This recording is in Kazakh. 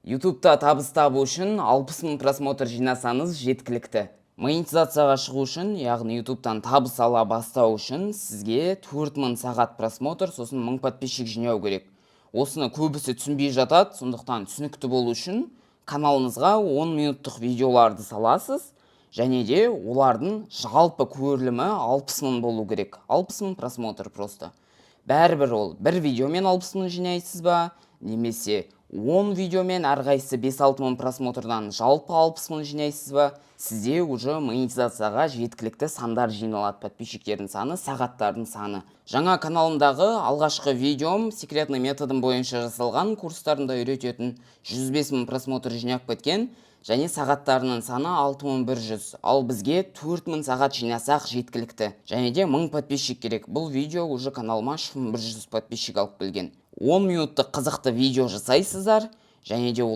YouTube'та табыс табу үшін 60 мың просмотр жинасаңыз жеткілікті. Монетизацияға шығу үшін, яғни YouTube'тан табыс ала бастау үшін сізге 4000 сағат просмотр, сосын 1000 подписчик жинау керек. Осыны көбісі түсінбей жатады, сондықтан түсінікті болу үшін каналыңызға 10 минуттық видеоларды саласыз, және де олардың жалпы көрілімі 60 мың болу керек. 60 мың просмотр просто. Бәрібір ол бір видеомен 60 мың жинайсыз ба, немесе 10 видеомен әрқайсысы 5-6 мың просмотрдан жалпы 60 мың жинайсыз ба, сізде уже монетизацияға жеткілікті сандар жиналады, подписчиктердің саны, сағаттардың саны. Жаңа каналымдағы алғашқы видеом секретный методым бойынша жасалған, курстарында үйрететін 105 мың просмотр жинап кеткен, және сағаттарының саны 6100, ал бізге 4000 сағат жинасақ жеткілікті. Және де 1000 подписчик керек. Бұл видео уже каналыма 3100 подписчик алып келген. 10 минуттық қызықты видео жасайсыздар, және де